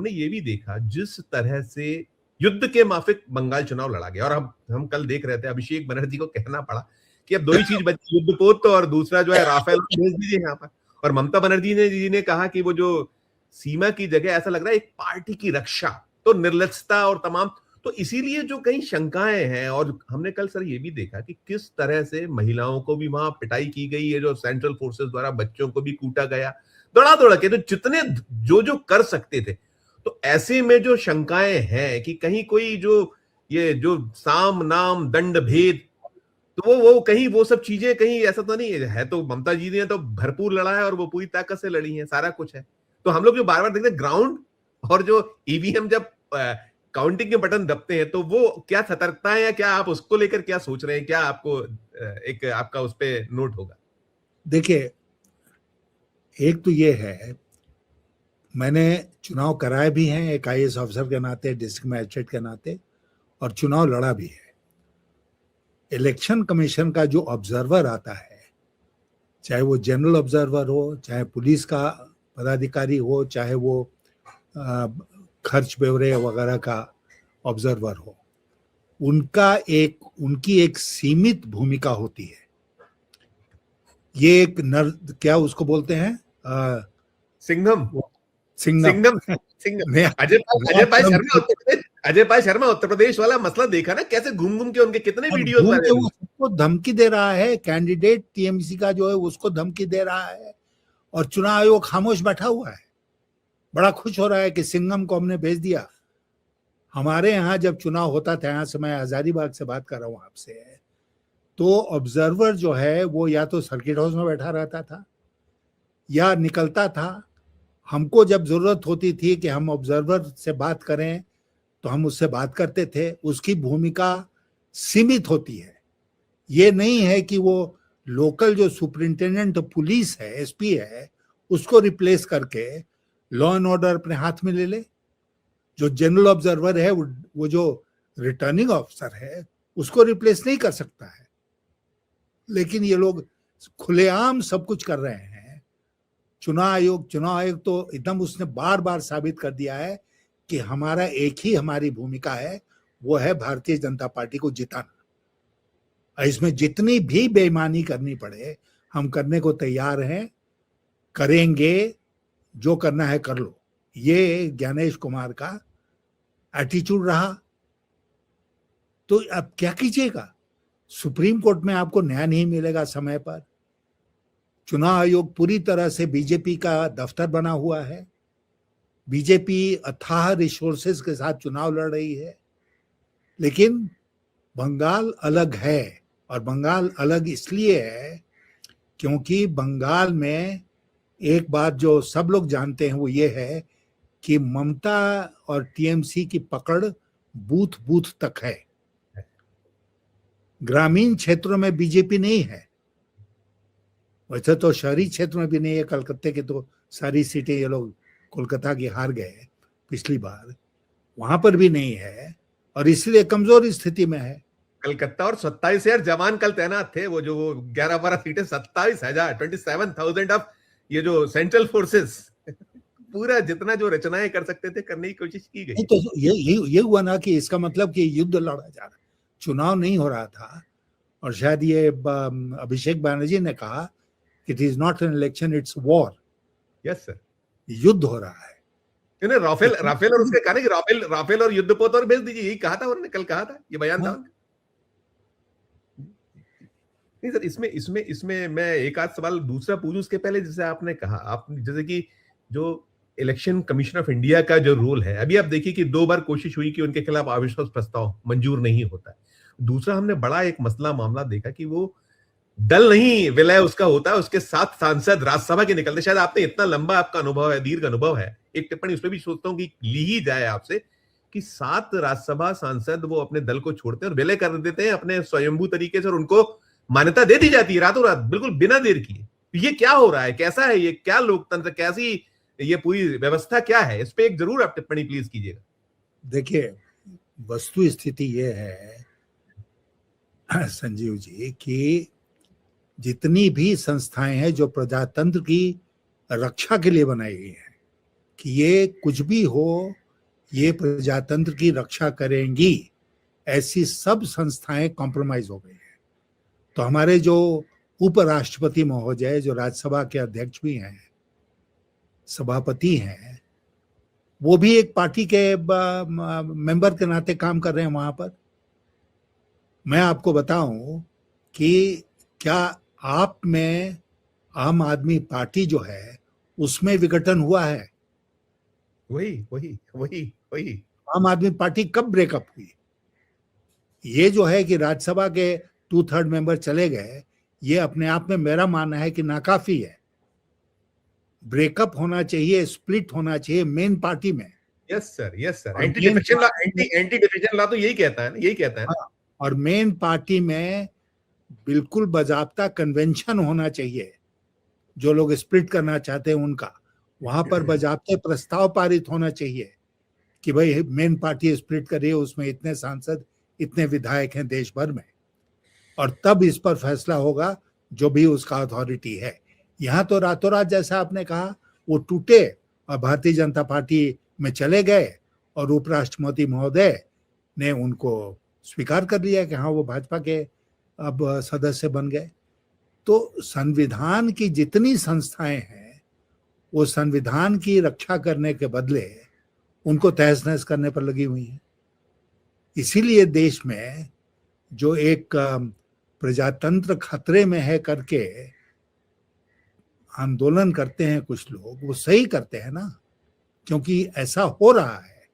हमने ये भी देखा जिस तरह से युद्ध के माफिक बंगाल चुनाव लड़ा गया, और हम कल देख रहे थे अभिषेक बनर्जी को कहना पड़ा कि अब दो ही चीज बची, युद्धपोत और दूसरा जो है राफेल भेज दीजिए यहाँ पर। और ममता बनर्जी ने कहा कि वो जो सीमा की जगह ऐसा लग रहा है एक पार्टी की रक्षा, तो निर्लजता और तमाम, तो इसीलिए जो कई शंकाएं हैं। और हमने कल सर ये भी देखा कि किस तरह से महिलाओं को भी वहां पिटाई की गई है, जो सेंट्रल फोर्सेस द्वारा बच्चों को भी कूटा गया दौड़ा दौड़ा के, तो जितने जो कर सकते थे। तो ऐसे में जो शंकाएं हैं कि कहीं कोई जो ये जो साम नाम दंड भेद, तो वो कहीं वो सब चीजें कहीं ऐसा तो नहीं है। तो ममता जी ने तो भरपूर लड़ा है और वो पूरी ताकत से लड़ी है, सारा कुछ है। तो हम लोग जो बार बार देखते हैं ग्राउंड और जो ईवीएम जब काउंटिंग के बटन दबते हैं, तो वो क्या सतर्कता है या क्या आप उसको लेकर क्या सोच रहे हैं, क्या आपको एक आपका उस पर नोट होगा? देखिए, एक तो ये है, मैंने चुनाव कराए भी हैं एक आईएएस अफसर के नाते, डिस्ट्रिक्ट मैजिस्ट्रेट के नाते, और चुनाव लड़ा भी है। इलेक्शन कमीशन का जो ऑब्जर्वर आता है, चाहे वो जनरल ऑब्जर्वर हो, चाहे पुलिस का पदाधिकारी हो, चाहे वो खर्च ब्यौरे वगैरह का ऑब्जर्वर हो, उनकी एक सीमित भूमिका होती है। ये एक क्या उसको बोलते हैं, सिंघम सिंघम अजय पाल शर्मा उत्तर प्रदेश वाला मसला देखा ना, कैसे घूम घूम के उनके कितने वीडियोस वायरल हुए। उसको धमकी दे रहा है, कैंडिडेट टीएमसी का जो है उसको धमकी दे रहा है, और चुनाव आयोग खामोश बैठा हुआ है। बड़ा खुश हो रहा है कि सिंघम को हमने भेज दिया। हमारे यहाँ जब चुनाव होता था, यहाँ से मैं हजारीबाग से बात कर रहा हूँ आपसे, तो ऑब्जर्वर जो है वो या तो सर्किट हाउस में बैठा रहता था या निकलता था। हमको जब जरूरत होती थी कि हम ऑब्जर्वर से बात करें तो हम उससे बात करते थे। उसकी भूमिका सीमित होती है। ये नहीं है कि वो लोकल जो सुपरिंटेंडेंट पुलिस है, एसपी है, उसको रिप्लेस करके लॉ एंड ऑर्डर अपने हाथ में ले ले। जो जनरल ऑब्जर्वर है, वो जो रिटर्निंग ऑफिसर है, उसको रिप्लेस नहीं कर सकता है। लेकिन ये लोग खुलेआम सब कुछ कर रहे हैं। चुनाव आयोग तो एकदम उसने बार बार साबित कर दिया है कि हमारा एक ही हमारी भूमिका है, वो है भारतीय जनता पार्टी को जिताना। इसमें जितनी भी बेईमानी करनी पड़े हम करने को तैयार हैं, करेंगे, जो करना है कर लो। ये ज्ञानेश कुमार का एटीट्यूड रहा। तो अब क्या कीजिएगा? सुप्रीम कोर्ट में आपको न्याय नहीं मिलेगा समय पर। चुनाव आयोग पूरी तरह से बीजेपी का दफ्तर बना हुआ है। बीजेपी अथाह रिसोर्सेज के साथ चुनाव लड़ रही है। लेकिन बंगाल अलग है, और बंगाल अलग इसलिए है क्योंकि बंगाल में एक बात जो सब लोग जानते हैं वो ये है कि ममता और टीएमसी की पकड़ बूथ बूथ तक है। ग्रामीण क्षेत्रों में बीजेपी नहीं है। वैसे तो शहरी क्षेत्र में भी नहीं है। कलकत्ते की तो सारी सीटें ये लोग कोलकाता की हार गए पिछली बार, वहां पर भी नहीं है, और इसलिए कमजोर स्थिति में है। कलकत्ता और 27,000 जवान कल तैनात थे। वो जो 11-12 सीटें, 27,000, 27,000 ऑफ ये जो सेंट्रल फोर्सेस, पूरा जितना जो रचनाएं कर सकते थे करने की कोशिश की गई। तो ये हुआ ना कि इसका मतलब कि युद्ध लड़ा जा रहा, चुनाव नहीं हो रहा था। और शायद ये अभिषेक बनर्जी ने कहा कि it is not an election, it's war. Yes sir, युद्ध हो रहा है। राफेल और उसके कहने कि राफेल और युद्धपोत और भेज दीजिए, यही कहा था उन्होंने, कल कहा था, ये बयान था। नहीं सर, इसमें मैं एक आध सवाल दूसरा पूछूं उसके पहले। जैसे आपने कहा, आप जैसे कि जो इलेक्शन कमीशन ऑफ इंडिया का जो रोल है, अभी आप देखिए कि 2 बार कोशिश हुई कि उनके खिलाफ अविश्वास प्रस्ताव मंजूर नहीं होता है। दूसरा, हमने बड़ा एक मसला मामला देखा कि वो दल नहीं विलय उसका होता है, उसके साथ सांसद राज्यसभा के निकलते। शायद आपने इतना लंबा आपका अनुभव है, दीर्घ अनुभव है, एक टिप्पणी उसमें भी सोचता हूं कि ली ही जाए आपसे, कि 7 राज्यसभा सांसद वो अपने दल को छोड़ते हैं और विलय कर देते हैं अपने स्वयंभू तरीके से, और उनको मान्यता दे दी जाती है रातों रात, बिल्कुल बिना देर किए। ये क्या हो रहा है, कैसा है ये, क्या लोकतंत्र, कैसी ये पूरी व्यवस्था क्या है? इस पे एक जरूर आप टिप्पणी प्लीज कीजिएगा। देखिए, वस्तु स्थिति ये है संजीव जी कि जितनी भी संस्थाएं हैं जो प्रजातंत्र की रक्षा के लिए बनाई गई हैं, कि ये कुछ भी हो, ये प्रजातंत्र की रक्षा करेंगी, ऐसी सब संस्थाएं कॉम्प्रोमाइज हो गई हैं। तो हमारे जो उपराष्ट्रपति महोदय, जो राज्यसभा के अध्यक्ष भी हैं, सभापति हैं, वो भी एक पार्टी के मेंबर के नाते काम कर रहे हैं वहां पर। मैं आपको बताऊं कि क्या आप में आम आदमी पार्टी जो है उसमें विघटन हुआ है? वही वही वही वही आम आदमी पार्टी कब ब्रेकअप हुई? ये जो है कि राज्यसभा के 2/3 मेंबर चले गए, ये अपने आप में मेरा मानना है कि नाकाफी है। ब्रेकअप होना चाहिए, स्प्लिट होना चाहिए मेन पार्टी में। यस सर, और anti main defection law, party anti defection law तो यही कहता है ना, यही कहता है ना। हाँ, और मेन पार्टी में बिल्कुल बाकायदा कन्वेंशन होना चाहिए। जो लोग स्प्लिट करना चाहते हैं उनका, वहां पर बाकायदा प्रस्ताव पारित होना चाहिए कि भाई मेन पार्टी स्प्लिट कर रही है, उसमें इतने सांसद, इतने विधायक हैं देश भर में, और तब इस पर फैसला होगा जो भी उसका अथॉरिटी है। यहाँ तो रातों रात, जैसा आपने कहा, वो टूटे और भारतीय जनता पार्टी में चले गए और उपराष्ट्रपति महोदय ने उनको स्वीकार कर लिया कि हाँ वो भाजपा के अब सदस्य बन गए। तो संविधान की जितनी संस्थाएं हैं वो संविधान की रक्षा करने के बदले उनको तहस नहस करने पर लगी हुई हैं। इसीलिए देश में जो एक प्रजातंत्र खतरे में है करके आंदोलन करते हैं कुछ लोग, वो सही करते हैं ना, क्योंकि ऐसा हो रहा है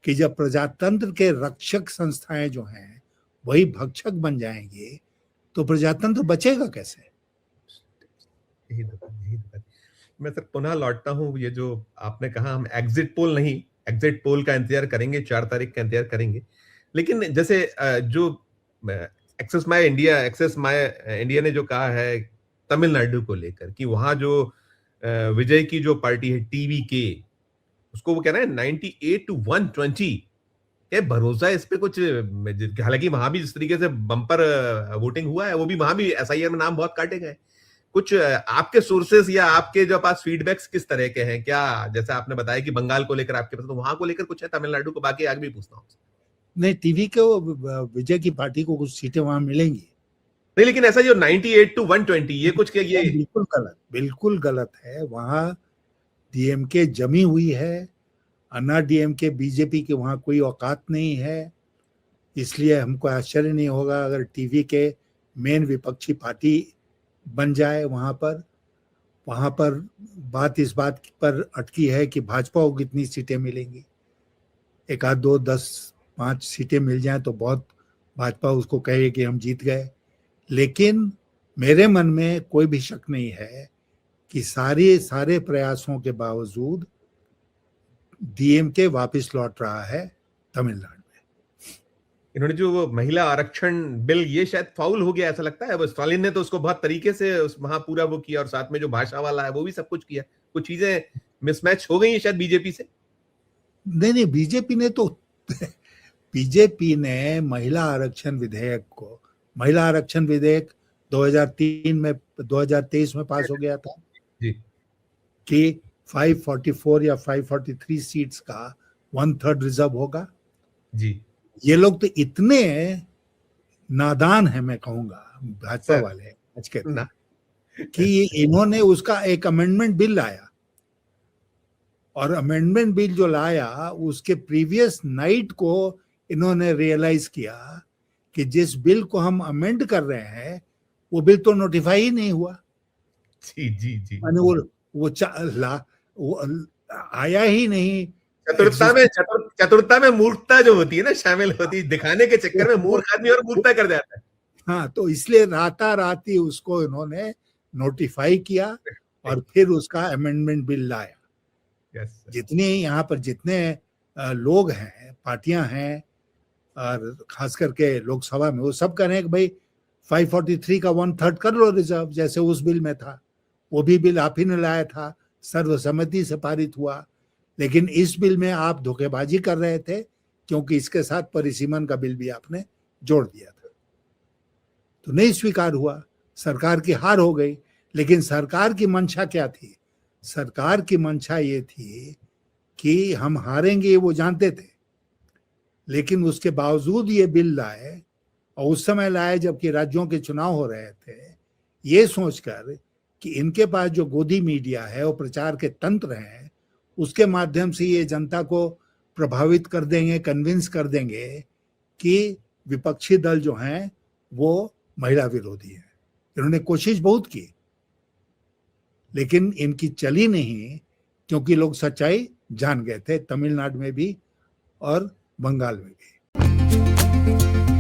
कि जब प्रजातंत्र के रक्षक संस्थाएं जो हैं वही भक्षक बन जाएंगे तो प्रजातंत्र बचेगा कैसे? यही तो। मैं सर पुनः लौटता हूँ, ये जो आपने कहा हम एग्जिट पोल नहीं, एग्जिट पोल का इंतजार करेंगे, 4 तारीख का इंतजार करेंगे। लेकिन जैसे जो एक्सेस माय इंडिया ने जो कहा है तमिलनाडु को लेकर कि वहां जो विजय की जो पार्टी है टीवीके, उसको वो कह रहे हैं 98 to 120, क्या भरोसा है इस पे कुछ? हालांकि वहां भी जिस तरीके से बम्पर वोटिंग हुआ है, वो भी वहां भी एसआईआर में नाम बहुत काटे गए। कुछ आपके सोर्सेस या आपके जो पास फीडबैक्स किस तरह के हैं? क्या जैसा आपने बताया कि बंगाल को लेकर आपके पास, तो वहां को लेकर कुछ है तमिलनाडु को? बाकी आगे भी पूछता हूँ। नहीं, टीवी के विजय की पार्टी को कुछ सीटें वहां मिलेंगी नहीं, लेकिन ऐसा जो 98 to 120 ये कुछ क्या, ये बिल्कुल गलत है। वहां डीएमके जमी हुई है, अन्ना डीएमके, बीजेपी की वहां कोई औकात नहीं है। इसलिए हमको आश्चर्य नहीं होगा अगर टीवी के मेन विपक्षी पार्टी बन जाए वहां पर बात इस बात पर अटकी है कि भाजपा को कितनी सीटें मिलेंगी। 1 आध 2 10 5 सीटें मिल जाएं तो बहुत, भाजपा उसको कहे कि हम जीत गए। लेकिन मेरे मन में कोई भी शक नहीं है कि सारे प्रयासों के बावजूद डीएमके वापस लौट रहा है तमिलनाडु में। इन्होंने जो वो महिला आरक्षण बिल, ये शायद फाउल हो गया ऐसा लगता है। वो स्टालिन ने तो उसको बहुत तरीके से वहां पूरा वो किया, और साथ में जो भाषा वाला है वो भी सब कुछ किया। कुछ चीजें मिसमैच हो गई है शायद बीजेपी से। नहीं, बीजेपी ने महिला आरक्षण विधेयक 2023 में पास हो गया था जी, कि 544 या 543 सीट्स का 1/3 रिजर्व होगा जी। ये लोग तो इतने नादान है, मैं कहूंगा भाजपा वाले आज के, कि इन्होंने उसका एक अमेंडमेंट बिल लाया, और अमेंडमेंट बिल जो लाया उसके प्रीवियस नाइट को इन्होंने रियलाइज किया कि जिस बिल को हम अमेंड कर रहे हैं वो बिल तो नोटिफाई ही नहीं हुआ। जी। वो आया ही नहीं। चतुरता में मूर्खता जो होती है ना शामिल होती है, दिखाने के चक्कर में मूर्ख आदमी और मूर्खता कर जाता है। हाँ, तो इसलिए राताराती उसको इन्होंने नोटिफाई किया और फिर उसका अमेंडमेंट बिल लाया। जितने यहाँ पर जितने लोग हैं, पार्टियां हैं, और खास करके लोकसभा में, वो सब कह रहे हैं कि भाई 543 का 1/3 कर लो रिजर्व, जैसे उस बिल में था। वो भी बिल आप ही ने लाया था, सर्वसम्मति से पारित हुआ। लेकिन इस बिल में आप धोखेबाजी कर रहे थे, क्योंकि इसके साथ परिसीमन का बिल भी आपने जोड़ दिया था, तो नहीं स्वीकार हुआ। सरकार की हार हो गई। लेकिन सरकार की मंशा क्या थी? सरकार की मंशा ये थी कि हम हारेंगे, ये वो जानते थे, लेकिन उसके बावजूद ये बिल लाए, और उस समय लाए जबकि राज्यों के चुनाव हो रहे थे, ये सोचकर कि इनके पास जो गोदी मीडिया है और प्रचार के तंत्र हैं, उसके माध्यम से ये जनता को प्रभावित कर देंगे, कन्विंस कर देंगे कि विपक्षी दल जो हैं वो महिला विरोधी हैं। इन्होंने कोशिश बहुत की, लेकिन इनकी चली नहीं, क्योंकि लोग सच्चाई जान गए थे, तमिलनाडु में भी और बंगाल में भी।